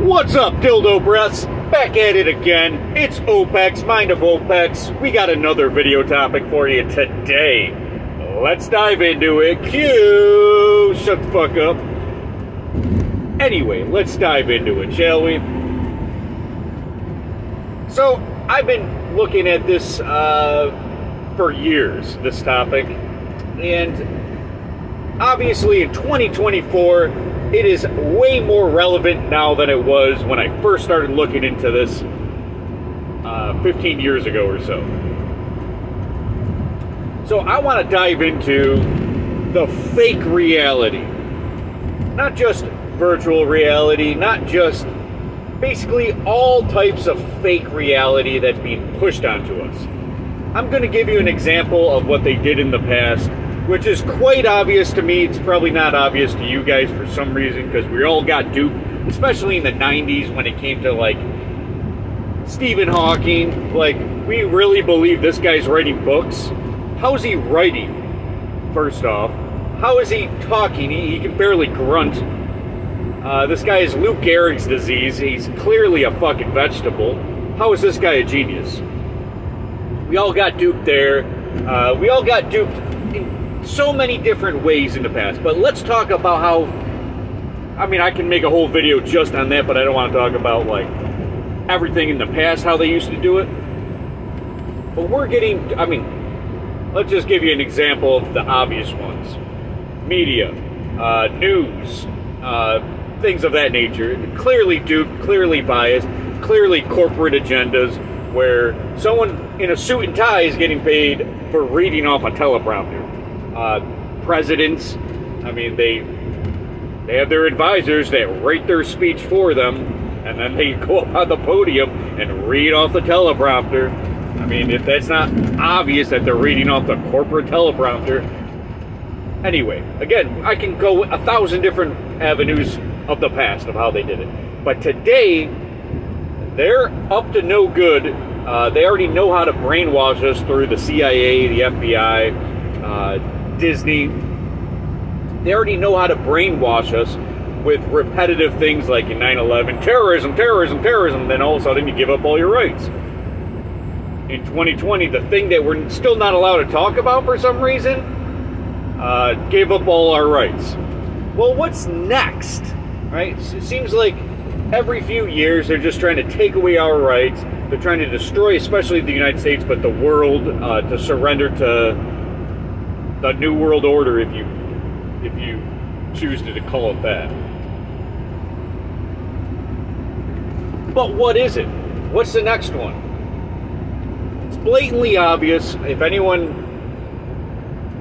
What's up, dildo breaths? Back at it again. It's OPEX, Mind of OPEX. We got another video topic for you today. Let's dive into it. Cue! Shut the fuck up. Anyway, let's dive into it, shall we? So, I've been looking at this for years, this topic. And obviously in 2024, it is way more relevant now than it was when I first started looking into this 15 years ago or so. So I want to dive into the fake reality. Not just virtual reality, not just basically all types of fake reality that's being pushed onto us. I'm going to give you an example of what they did in the past, which is quite obvious to me. It's probably not obvious to you guys for some reason, because we all got duped, especially in the 90s when it came to, like, Stephen Hawking. Like, we really believe this guy's writing books. How's he writing, first off? How is he talking? He can barely grunt. This guy has Lou Gehrig's disease. He's clearly a fucking vegetable. How is this guy a genius? We all got duped there. We all got duped in so many different ways in the past, but let's talk about how, I mean, I can make a whole video just on that, but I don't want to talk about, like, everything in the past, how they used to do it. But we're getting, I mean, let's just give you an example of the obvious ones. Media, news, things of that nature. Clearly duped, clearly biased, clearly corporate agendas, where someone in a suit and tie is getting paid for reading off a teleprompter. Presidents, I mean, they have their advisors that write their speech for them, and then they go up on the podium and read off the teleprompter. I mean, if that's not obvious that they're reading off the corporate teleprompter. Anyway, again, I can go 1,000 different avenues of the past of how they did it. But today, they're up to no good. They already know how to brainwash us through the CIA, the FBI, Disney. They already know how to brainwash us with repetitive things like in 9/11, terrorism, terrorism, terrorism, then all of a sudden you give up all your rights. In 2020, the thing that we're still not allowed to talk about for some reason, gave up all our rights. Well, what's next? Right? It seems like every few years they're just trying to take away our rights. They're trying to destroy, especially the United States, but the world, to surrender to the New World Order, if you choose to call it that. But what is it? What's the next one? It's blatantly obvious. If anyone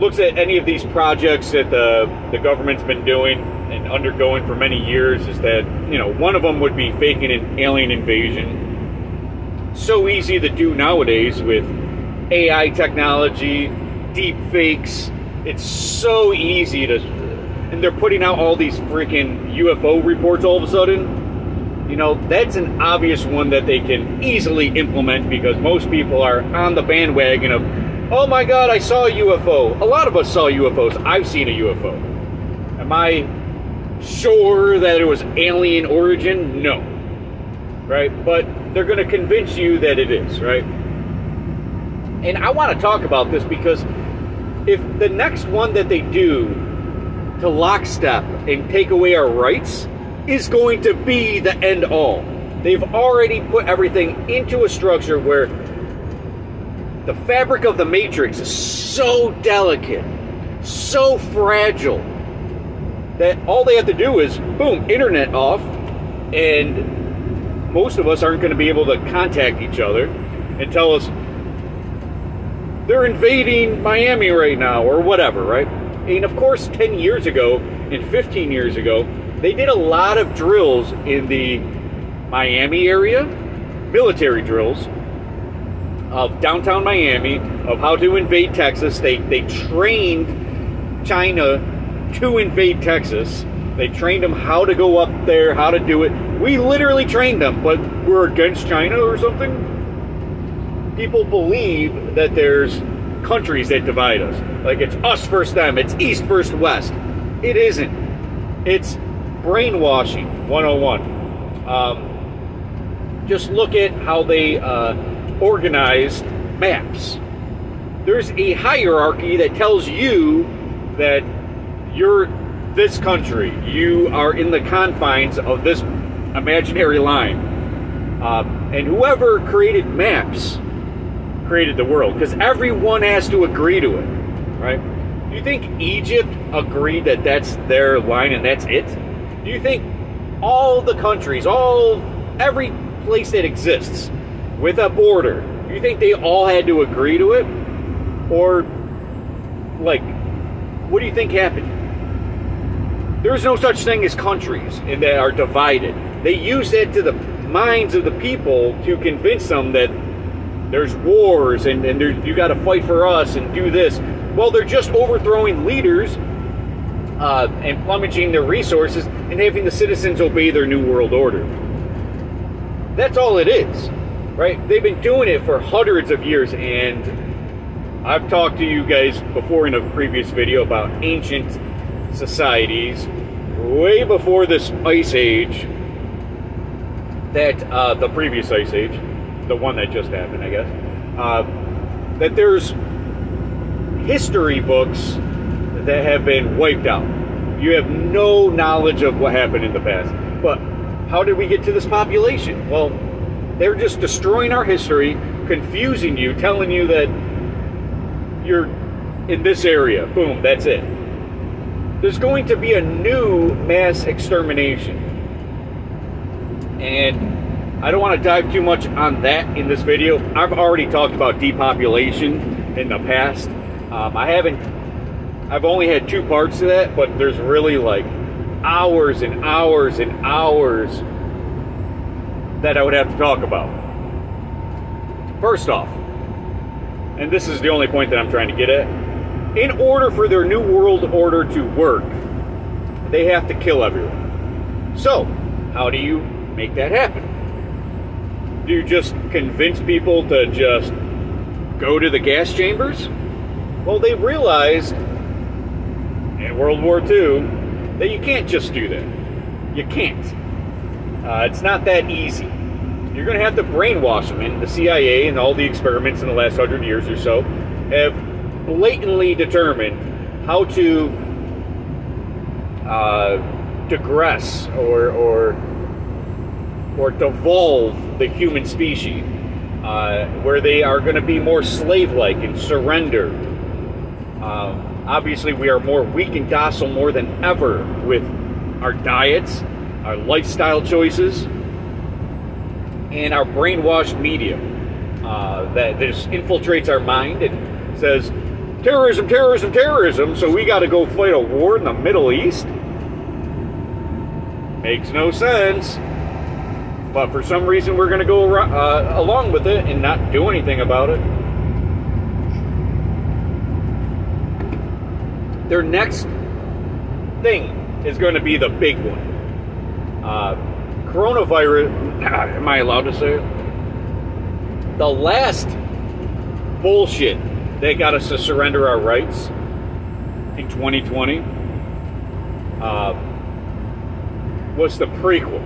looks at any of these projects that the government's been doing and undergoing for many years, is that, you know, one of them would be faking an alien invasion. So easy to do nowadays with AI technology, deep fakes. It's so easy to, and they're putting out all these freaking UFO reports all of a sudden. You know, that's an obvious one that they can easily implement, because most people are on the bandwagon of, oh my god, I saw a UFO. A lot of us saw UFOs. I've seen a UFO. Am I sure that it was alien origin? No. Right? But they're going to convince you that it is, right? And I want to talk about this because if the next one that they do to lockstep and take away our rights is going to be the end all. They've already put everything into a structure where the fabric of the matrix is so delicate, so fragile, that all they have to do is, boom, internet off, and most of us aren't going to be able to contact each other and tell us they're invading Miami right now, or whatever, right? And of course, 10 years ago and 15 years ago, they did a lot of drills in the Miami area, military drills, of downtown Miami, of how to invade Texas. They trained China to invade Texas. They trained them how to go up there, how to do it. We literally trained them, but we're against China or something? People believe that there's countries that divide us. Like it's us versus them. It's East versus West. It isn't. It's brainwashing 101. Just look at how they organize maps. There's a hierarchy that tells you that you're this country. You are in the confines of this imaginary line. And whoever created maps created the world, because everyone has to agree to it, right? Do you think Egypt agreed that that's their line and that's it? Do you think all the countries, every place that exists with a border, do you think they all had to agree to it? Or, like, what do you think happened? There's no such thing as countries and that are divided. They use that to the minds of the people to convince them that there's wars and you got to fight for us and do this. Well, they're just overthrowing leaders and plummeting their resources and having the citizens obey their new world order. That's all it is, right? They've been doing it for hundreds of years, and I've talked to you guys before in a previous video about ancient societies way before this ice age, that the previous ice age, the one that just happened, I guess, that there's history books that have been wiped out. You have no knowledge of what happened in the past. But how did we get to this population? Well, they're just destroying our history, confusing you, telling you that you're in this area. Boom, that's it. There's going to be a new mass extermination. And I don't want to dive too much on that in this video. I've already talked about depopulation in the past. I've only had 2 parts to that, but there's really like hours and hours and hours that I would have to talk about. First off, and this is the only point that I'm trying to get at, in order for their new world order to work, they have to kill everyone. So, how do you make that happen? Do you just convince people to just go to the gas chambers? Well, they realized in World War II that you can't just do that. You can't. It's not that easy. You're going to have to brainwash them, and the CIA and all the experiments in the last 100 years or so have blatantly determined how to digress or devolve the human species, where they are going to be more slave-like and surrender. Obviously, we are more weak and docile more than ever with our diets, our lifestyle choices, and our brainwashed media that just infiltrates our mind and says, terrorism, terrorism, terrorism, so we got to go fight a war in the Middle East? Makes no sense. But for some reason, we're going to go along with it and not do anything about it. Their next thing is going to be the big one. Coronavirus, am I allowed to say it? The last bullshit that got us to surrender our rights in 2020 was the prequel.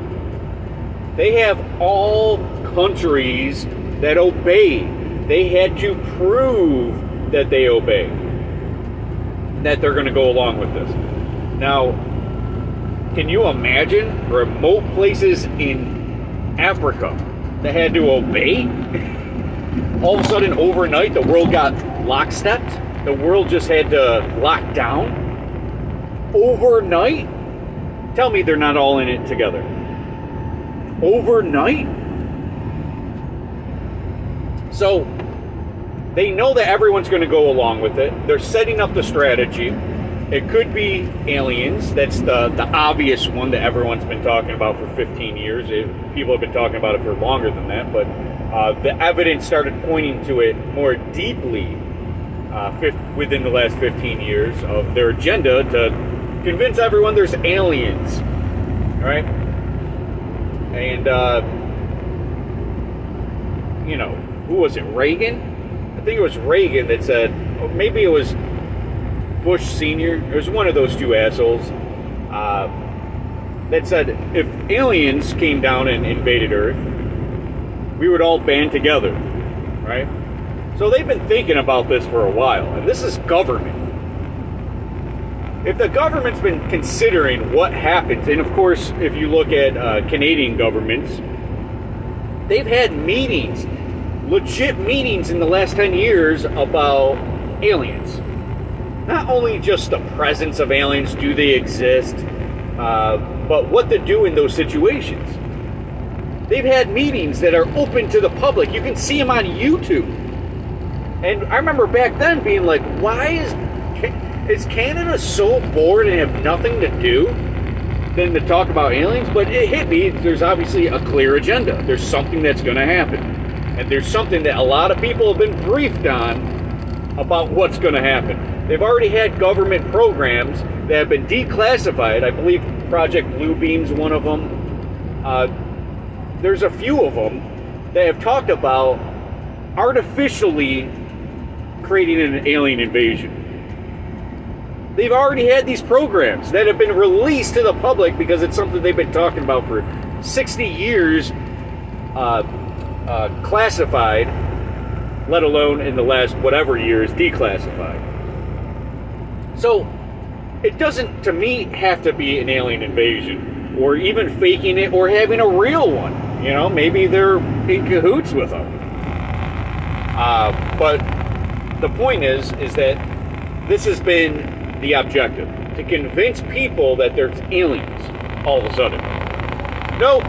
They have all countries that obey. They had to prove that they obey, that they're going to go along with this. Now, can you imagine remote places in Africa that had to obey? All of a sudden, overnight, the world got lockstepped. The world just had to lock down. Overnight? Tell me they're not all in it together. Overnight? So, they know that everyone's going to go along with it. They're setting up the strategy. It could be aliens. That's the obvious one that everyone's been talking about for 15 years. People have been talking about it for longer than that, but the evidence started pointing to it more deeply within the last 15 years of their agenda to convince everyone there's aliens. All right? And, you know, who was it? Reagan? I think it was Reagan that said, or maybe it was Bush Sr. It was one of those two assholes. that said if aliens came down and invaded Earth, we would all band together, right? So they've been thinking about this for a while, and this is government. If the government's been considering what happens, and of course, if you look at Canadian governments, they've had meetings, legit meetings in the last 10 years about aliens. Not only just the presence of aliens, do they exist, but what to do in those situations. They've had meetings that are open to the public. You can see them on YouTube. And I remember back then being like, why is Canada so bored and have nothing to do than to talk about aliens? But it hit me, there's obviously a clear agenda. There's something that's going to happen. And there's something that a lot of people have been briefed on about what's going to happen. They've already had government programs that have been declassified. I believe Project Bluebeam's one of them. There's a few of them that have talked about artificially creating an alien invasion. They've already had these programs that have been released to the public because it's something they've been talking about for 60 years, classified, let alone in the last whatever years declassified. So it doesn't, to me, have to be an alien invasion or even faking it or having a real one. You know, maybe they're in cahoots with them. But the point is that this has been the objective, to convince people that there's aliens all of a sudden. No,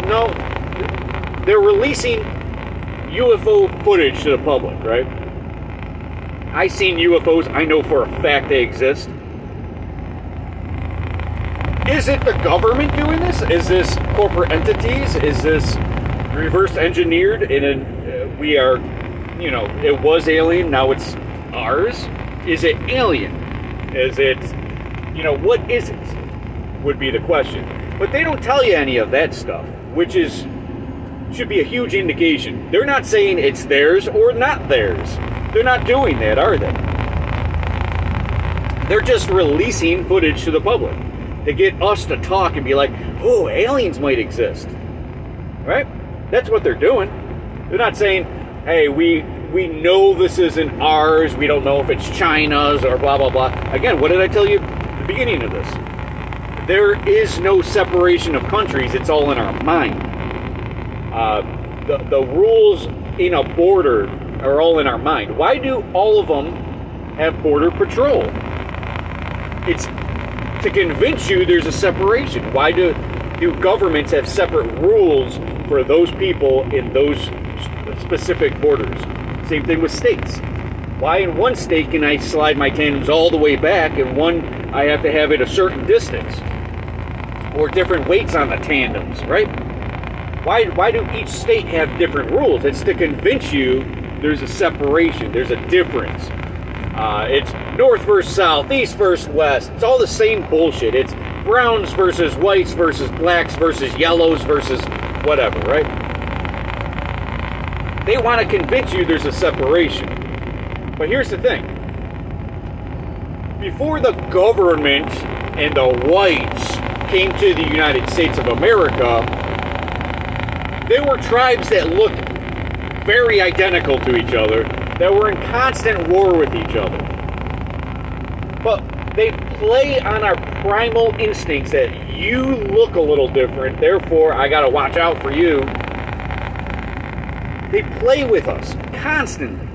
they're releasing UFO footage to the public, right? I've seen UFOs, I know for a fact they exist. Is it the government doing this? Is this corporate entities? Is this reverse engineered? And we are, you know, it was alien, now it's ours? Is it alien? Is it, you know, what is it? Would be the question. But they don't tell you any of that stuff, which should be a huge indication. They're not saying it's theirs or not theirs. They're not doing that, are they? They're just releasing footage to the public to get us to talk and be like, oh, aliens might exist. Right? That's what they're doing. They're not saying, hey, we know this isn't ours, we don't know if it's China's or blah, blah, blah. Again, what did I tell you at the beginning of this? There is no separation of countries, it's all in our mind. The rules in a border are all in our mind. Why do all of them have border patrol? It's to convince you there's a separation. Why do governments have separate rules for those people in those specific borders? Same thing with states. Why in one state can I slide my tandems all the way back, and one I have to have it a certain distance? Or different weights on the tandems, right? Why do each state have different rules? It's to convince you there's a separation, there's a difference. It's north versus south, east versus west. It's all the same bullshit. It's browns versus whites versus blacks versus yellows versus whatever, right? They want to convince you there's a separation. But here's the thing. Before the government and the whites came to the United States of America, there were tribes that looked very identical to each other, that were in constant war with each other. But they play on our primal instincts that you look a little different, therefore I gotta watch out for you. They play with us constantly.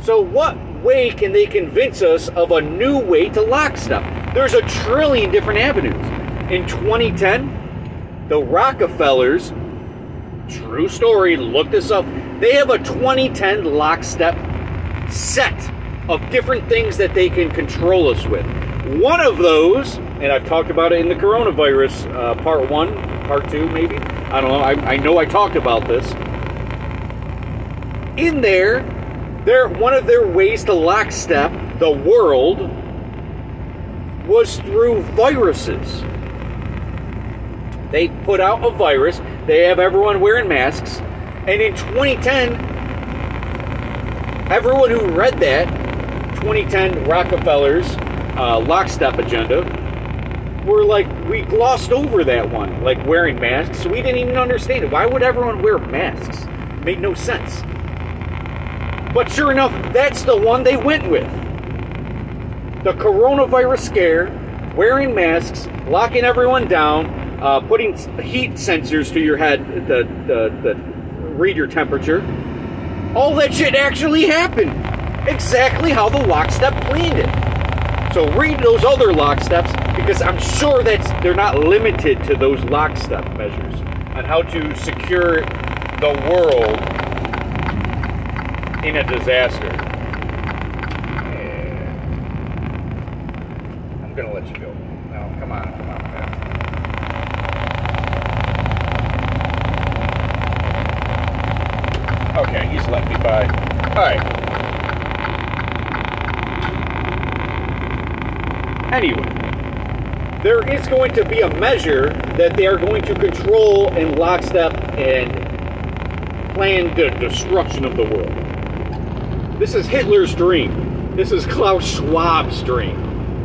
So what way can they convince us of a new way to lockstep? There's a trillion different avenues. In 2010, the Rockefellers, true story, look this up, they have a 2010 lockstep set of different things that they can control us with. One of those, and I've talked about it in the coronavirus part 1, part 2 maybe, I don't know, I know I talked about this. In there, one of their ways to lockstep the world was through viruses. They put out a virus, they have everyone wearing masks, and in 2010, everyone who read that 2010 Rockefellers lockstep agenda we glossed over that one, like wearing masks, so we didn't even understand it. Why would everyone wear masks? It made no sense. But sure enough, that's the one they went with. The coronavirus scare, wearing masks, locking everyone down, putting heat sensors to your head to read your temperature. All that shit actually happened. Exactly how the lockstep planned it. So read those other locksteps, because I'm sure they're not limited to those lockstep measures on how to secure the world in a disaster. Yeah. I'm gonna let you go. No, come on, man. Okay, he's let me by. Alright. Anyway, there is going to be a measure that they are going to control in lockstep and plan the destruction of the world. This is Hitler's dream. This is Klaus Schwab's dream.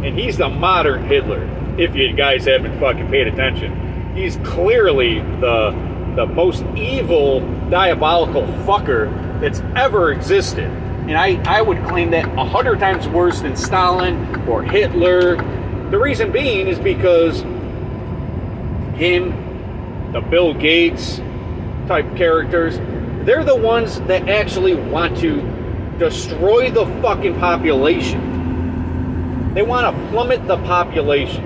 And he's the modern Hitler, if you guys haven't fucking paid attention. He's clearly the most evil, diabolical fucker that's ever existed. And I would claim that 100 times worse than Stalin or Hitler. The reason being is because him, the Bill Gates type characters, they're the ones that actually want to destroy the fucking population. They want to plummet the population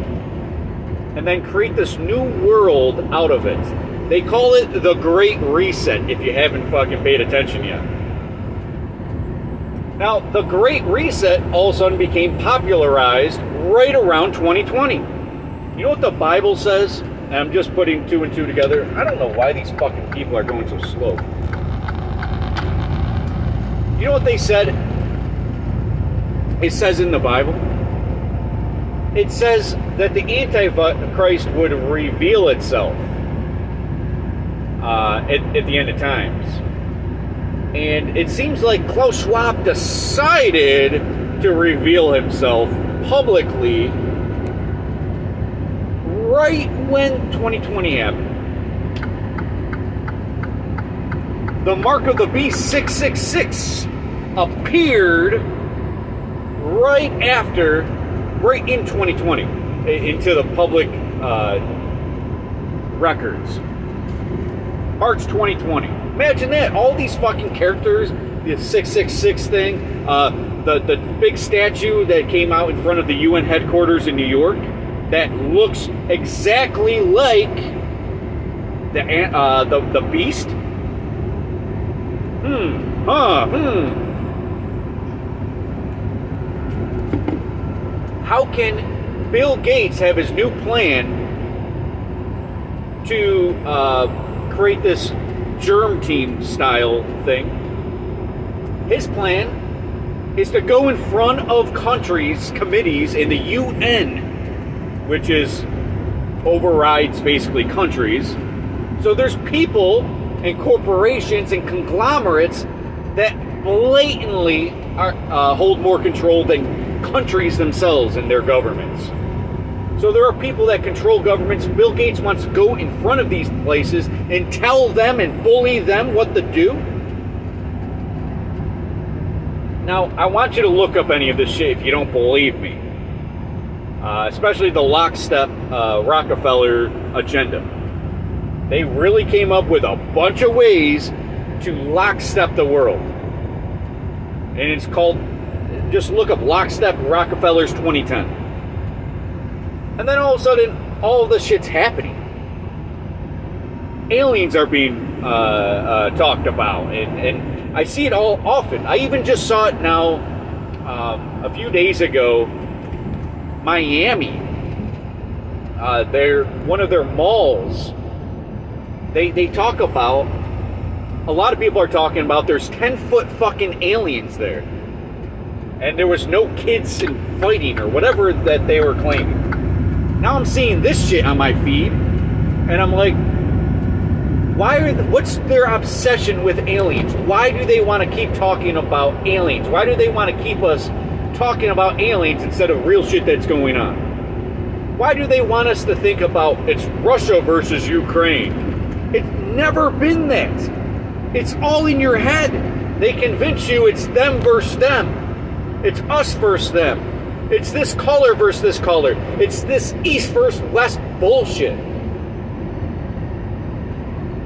and then create this new world out of it. They call it the Great Reset, if you haven't fucking paid attention yet. Now, the Great Reset all of a sudden became popularized right around 2020. You know what the Bible says? And I'm just putting two and two together. I don't know why these fucking people are going so slow. You know what they said? It says in the Bible. It says that the Antichrist would reveal itself at the end of times. And it seems like Klaus Schwab decided to reveal himself publicly right when 2020 happened. The mark of the beast 666 appeared right in 2020 into the public records. March 2020. Imagine that. All these fucking characters, the 666 thing, the big statue that came out in front of the UN headquarters in New York, that looks exactly like the beast. How can Bill Gates have his new plan to create this germ team style thing? His plan is to go in front of countries, committees in the UN, which overrides basically countries. So there's people and corporations and conglomerates that blatantly hold more control than countries themselves and their governments. So there are people that control governments. Bill Gates wants to go in front of these places and tell them and bully them what to do. Now, I want you to look up any of this shit if you don't believe me. Especially the lockstep Rockefeller agenda. They really came up with a bunch of ways to lockstep the world. And it's called, just look up Lockstep Rockefellers 2010. And then all of a sudden, all this shit's happening. Aliens are being talked about, and I see it all often. I even just saw it now a few days ago. Miami, one of their malls. They talk about, a lot of people are talking about there's 10-foot fucking aliens there, and there was no kids fighting or whatever that they were claiming. Now I'm seeing this shit on my feed, and I'm like, what's their obsession with aliens? Why do they want to keep talking about aliens? Why do they want to keep us talking about aliens instead of real shit that's going on? Why do they want us to think about it's Russia versus Ukraine? It's never been that. It's all in your head. They convince you it's them versus them. It's us versus them. It's this color versus this color. It's this East versus West bullshit.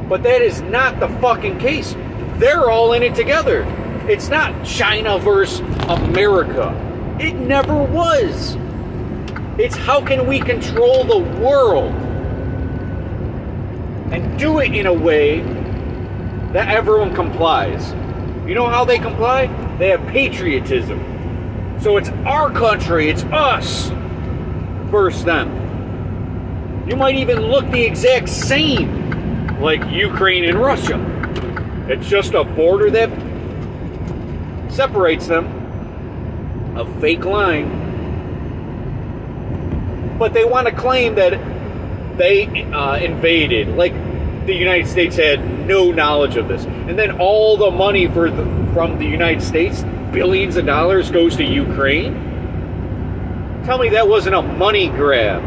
But that is not the fucking case. They're all in it together. It's not China versus America. It never was. It's how can we control the world and do it in a way that everyone complies. You know how they comply? They have patriotism. So it's our country, it's us versus them. You might even look the exact same like Ukraine and Russia. It's just a border that separates them, a fake line. But they want to claim that they invaded, like the United States had no knowledge of this. And then all the money from the United States, billions of dollars, goes to Ukraine? Tell me that wasn't a money grab.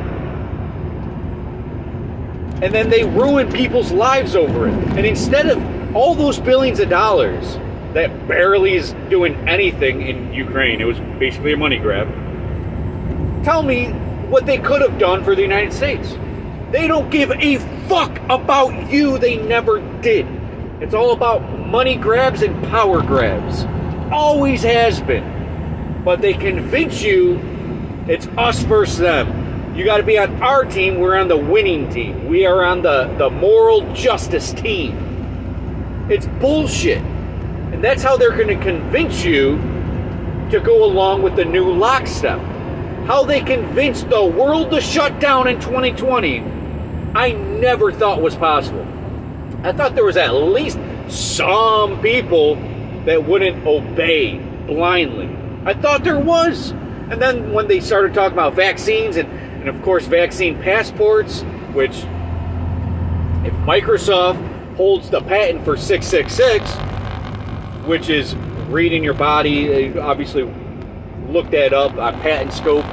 And then they ruin people's lives over it. And instead of all those billions of dollars that barely is doing anything in Ukraine, it was basically a money grab, tell me what they could have done for the United States. They don't give a fuck about you. They never did. It's all about money grabs and power grabs. Always has been. But they convince you it's us versus them. You got to be on our team. We're on the winning team. We are on the moral justice team. It's bullshit. And that's how they're going to convince you to go along with the new lockstep. How they convinced the world to shut down in 2020, I never thought was possible. I thought there was at least some people that wouldn't obey blindly. I thought there was. And then when they started talking about vaccines and of course vaccine passports, which if Microsoft holds the patent for 666, which is reading your body, obviously look that up on Patent Scope.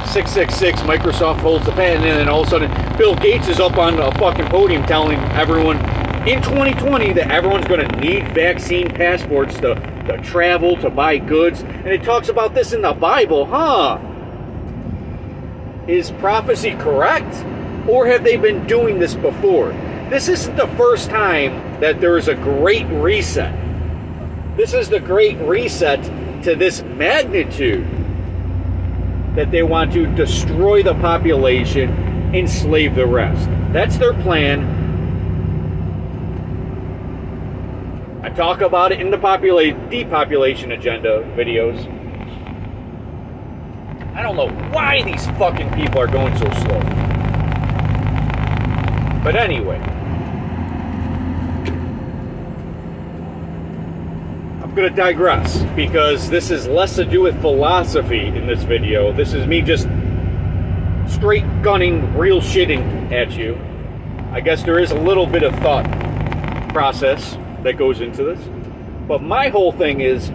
666, Microsoft holds the patent, and then all of a sudden Bill Gates is up on a fucking podium telling everyone in 2020 that everyone's going to need vaccine passports to travel, to buy goods. And it talks about this in the Bible, huh? Is prophecy correct? Or have they been doing this before? This isn't the first time that there is a great reset. This is the great reset to this magnitude that they want to destroy the population, enslave the rest. That's their plan. I talk about it in the depopulation agenda videos. I don't know why these fucking people are going so slow. But anyway, I'm going to digress because this is less to do with philosophy in this video. This is me just straight gunning real shitting at you. I guess there is a little bit of thought process that goes into this. But my whole thing is,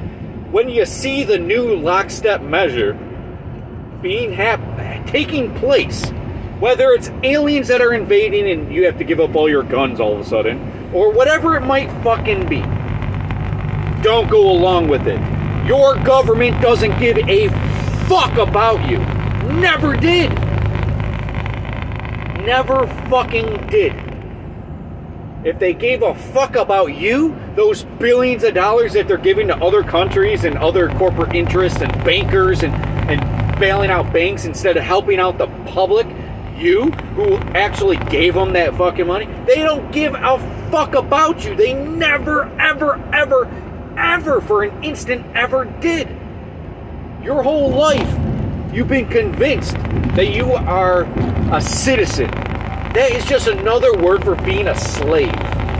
when you see the new lockstep measure taking place, whether it's aliens that are invading and you have to give up all your guns all of a sudden, or whatever it might fucking be, don't go along with it. Your government doesn't give a fuck about you. Never did. Never fucking did. If they gave a fuck about you, those billions of dollars that they're giving to other countries and other corporate interests and bankers and bailing out banks instead of helping out the public, you who actually gave them that fucking money, they don't give a fuck about you. They never, ever, ever, ever for an instant ever did. Your whole life you've been convinced that you are a citizen. That is just another word for being a slave.